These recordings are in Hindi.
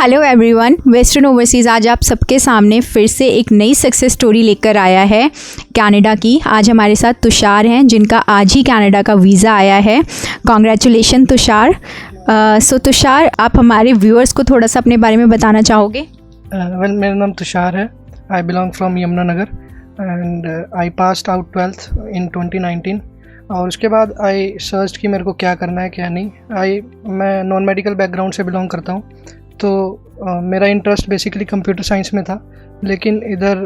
हेलो एवरीवन, वेस्टर्न ओवरसीज़ आज आप सबके सामने फिर से एक नई सक्सेस स्टोरी लेकर आया है कनाडा की। आज हमारे साथ तुषार हैं जिनका आज ही कनाडा का वीज़ा आया है। कॉन्ग्रेचुलेशन तुषार। सो तुषार, आप हमारे व्यूअर्स को थोड़ा सा अपने बारे में बताना चाहोगे? वेल, मेरा नाम तुषार है। I belong from Yamunanagar and I passed out 12th इन 2019। और उसके बाद आई सर्च कि मेरे को क्या करना है क्या नहीं। मैं नॉन मेडिकल बैकग्राउंड से बिलोंग करता हूँ, तो मेरा इंटरेस्ट बेसिकली कंप्यूटर साइंस में था, लेकिन इधर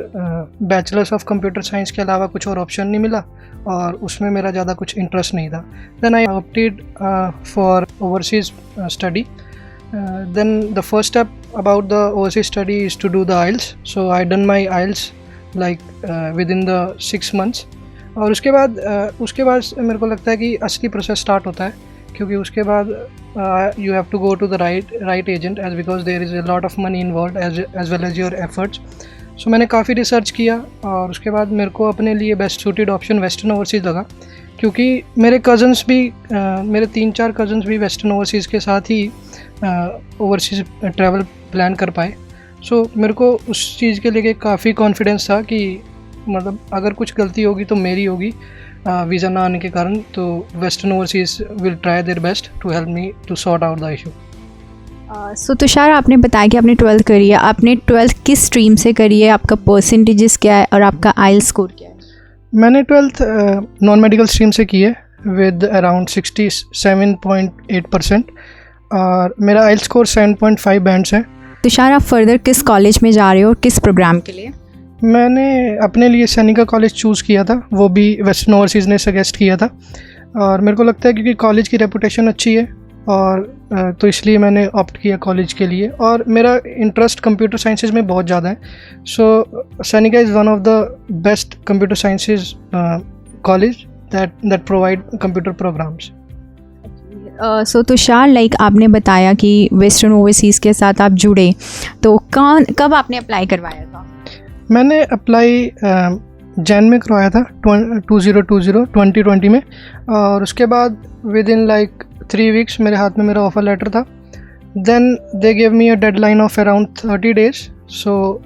बैचलर्स ऑफ कंप्यूटर साइंस के अलावा कुछ और ऑप्शन नहीं मिला और उसमें मेरा ज़्यादा कुछ इंटरेस्ट नहीं था। Then I opted for overseas study. Then the first step about the overseas study is to do the IELTS। So I done my IELTS like within the 6 months। और उसके बाद मेरे को लगता है कि असली प्रोसेस स्टार्ट होता है, क्योंकि उसके बाद you have to go to the right agent as because there is a lot of money involve as well as your efforts. So मैंने काफ़ी रिसर्च किया और उसके बाद मेरे को अपने लिए best suited option western overseas लगा, क्योंकि मेरे 3-4 कज़न्स भी वेस्टर्न ओवरसीज़ के साथ ही ओवरसीज़ ट्रैवल प्लान कर पाए। सो मेरे को उस चीज़ के लिए काफ़ी कॉन्फिडेंस था कि मतलब अगर कुछ गलती होगी तो मेरी होगी वीज़ा ना आने के कारण, तो western overseas will try their best to help me to sort out the issue. So Tushar, आपने बताया कि आपने 12th करी है। आपने 12th किस स्ट्रीम से करी है? आपका परसेंटेजेस क्या है और आपका IELTS स्कोर क्या है? मैंने 12th नॉन मेडिकल स्ट्रीम से की है विद अराउंड 67.8% और मेरा IELTS स्कोर 7.5 बैंड्स है। तुषार, आप फर्दर किस कॉलेज में जा रहे हो और किस प्रोग्राम के लिए? मैंने अपने लिए सैनिका कॉलेज चूज़ किया था, वो भी वेस्टर्न ओवरसीज़ ने सजेस्ट किया था और मेरे को लगता है क्योंकि कॉलेज की रेपुटेशन अच्छी है और तो इसलिए मैंने ऑप्ट किया कॉलेज के लिए। और मेरा इंटरेस्ट कंप्यूटर साइंसेज में बहुत ज़्यादा है। So Sainika is one of the best computer sciences college that provide computer programs. So Tushar, like आपने बताया कि वेस्टर्न ओवरसीज़ के साथ आप जुड़े, तो कब आपने अप्लाई करवाया था? मैंने अप्लाई जैन में करवाया था 2020 में, और उसके बाद विद इन लाइक 3 weeks मेरे हाथ में मेरा ऑफ़र लेटर था। Then they give me a deadline of around 30 days। सो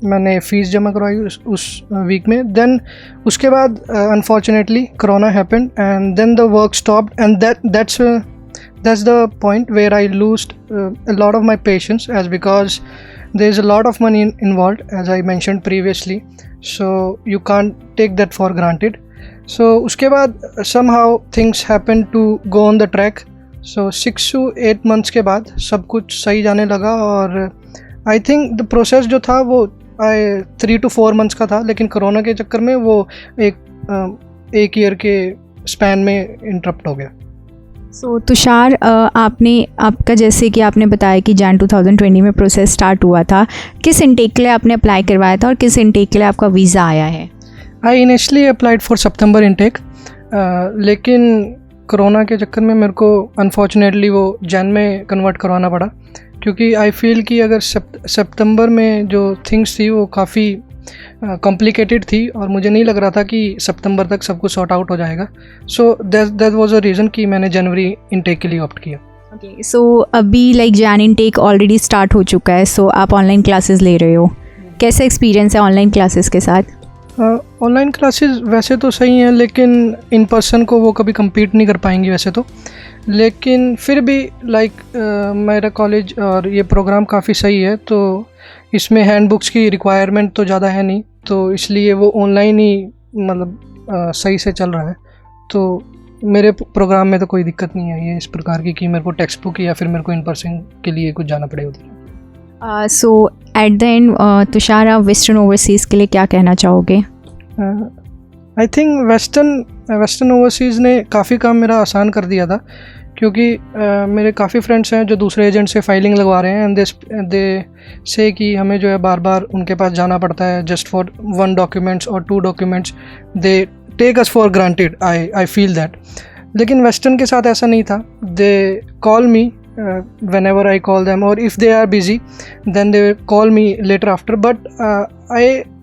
मैंने फ़ीस जमा करवाई उस वीक में। देन उसके बाद unfortunately corona happened and then the work stopped and that's the point where I lost a lot of my patience, as because there is a lot of money involved, as I mentioned previously, so you can't take that for granted. So उसके बाद somehow things happened to go on the track. So 6 to 8 months के बाद सब कुछ सही जाने लगा और I think the process जो था वो 3 to 4 months का था, लेकिन कोरोना के चक्कर में वो एक ईयर के स्पैन में इंटरप्ट हो गया। सो तुषार, आपका जैसे कि आपने बताया कि जैन 2020 में प्रोसेस स्टार्ट हुआ था, किस इनटेक के लिए आपने अप्लाई करवाया था और किस इनटेक के लिए आपका वीज़ा आया है? I initially applied for September intake, लेकिन कोरोना के चक्कर में मेरे को अनफॉर्चुनेटली वो जैन में कन्वर्ट करवाना पड़ा, क्योंकि आई फील कि अगर सितंबर में जो थिंग्स थी वो काफ़ी कॉम्प्लिकेटेड थी और मुझे नहीं लग रहा था कि सितंबर तक सब कुछ सॉर्ट आउट हो जाएगा। So that was a reason कि मैंने जनवरी इनटेक के लिए ऑप्ट किया। ओके, सो अभी like Jain intake already start हो चुका है, सो आप ऑनलाइन क्लासेस ले रहे हो। कैसा एक्सपीरियंस है ऑनलाइन क्लासेस के साथ? ऑनलाइन क्लासेस वैसे तो सही हैं, लेकिन इन पर्सन को वो कभी कम्पीट नहीं कर पाएंगी वैसे तो, लेकिन फिर भी लाइक मेरा कॉलेज और ये प्रोग्राम काफ़ी सही है, तो इसमें हैंड बुक्स की रिक्वायरमेंट तो ज़्यादा है नहीं, तो इसलिए वो ऑनलाइन ही मतलब सही से चल रहा है। तो मेरे प्रोग्राम में तो कोई दिक्कत नहीं है ये इस प्रकार की कि मेरे को टेक्स्ट बुक या फिर मेरे को इन पर्सन के लिए कुछ जाना पड़े उधर। सो एट द एंड तुषार, आप वेस्टर्न ओवरसीज़ के लिए क्या कहना चाहोगे? आई थिंक वेस्टर्न ओवरसीज़ ने काफ़ी काम मेरा आसान कर दिया था, क्योंकि मेरे काफ़ी फ्रेंड्स हैं जो दूसरे एजेंट से फाइलिंग लगवा रहे हैं एंड दे से कि हमें जो है बार बार उनके पास जाना पड़ता है जस्ट फॉर 1 डॉक्यूमेंट्स और 2 documents. They take us for granted, I feel that. लेकिन वेस्टर्न के साथ ऐसा नहीं था। They call me whenever I call them, or if they are busy then they will call me later after, but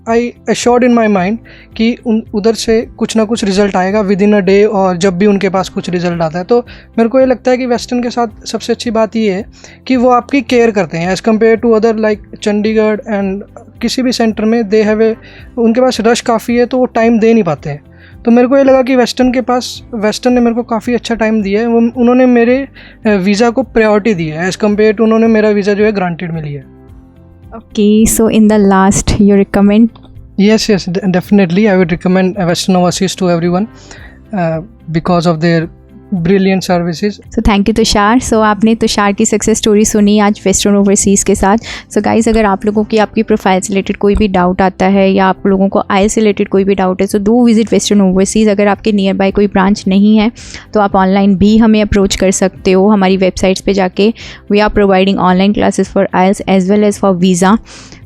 I assured in my mind कि उधर से कुछ ना कुछ रिज़ल्ट आएगा विद इन अ डे, और जब भी उनके पास कुछ रिज़ल्ट आता है। तो मेरे को ये लगता है कि वेस्टर्न के साथ सबसे अच्छी बात ये है कि वो आपकी केयर करते हैं as compare to other like Chandigarh and किसी भी सेंटर में दे हैव उनके पास रश काफ़ी है तो वो टाइम दे नहीं पाते हैं। तो मेरे को ये लगा कि वेस्टर्न ने मेरे को काफ़ी अच्छा टाइम दिया है। उन्होंने मेरे वीज़ा को प्रायोरिटी दी है एज़ कम्पेयर टू उन्होंने मेरा वीज़ा जो है ग्रांटेड में लिया है। Okay, so in the last you recommend? Yes, definitely. I would recommend Western Overseas to everyone because of their brilliant services. So thank you Tushar. So आपने तुषार की सक्सेस स्टोरी सुनी आज वेस्टर्न ओवरसीज़ के साथ। सो गाइज़, अगर आप लोगों की आपकी प्रोफाइल से रिलेटेड कोई भी डाउट आता है या आप लोगों को IELTS से रिलेटेड कोई भी डाउट है, तो डू विजिट वेस्टर्न ओवरसीज़। अगर आपके नियर बाय कोई ब्रांच नहीं है तो आप ऑनलाइन भी हमें अप्रोच कर सकते हो हमारी वेबसाइट्स पे जाके। We are providing online classes for IELTS as well as for visa.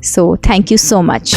So thank you so much.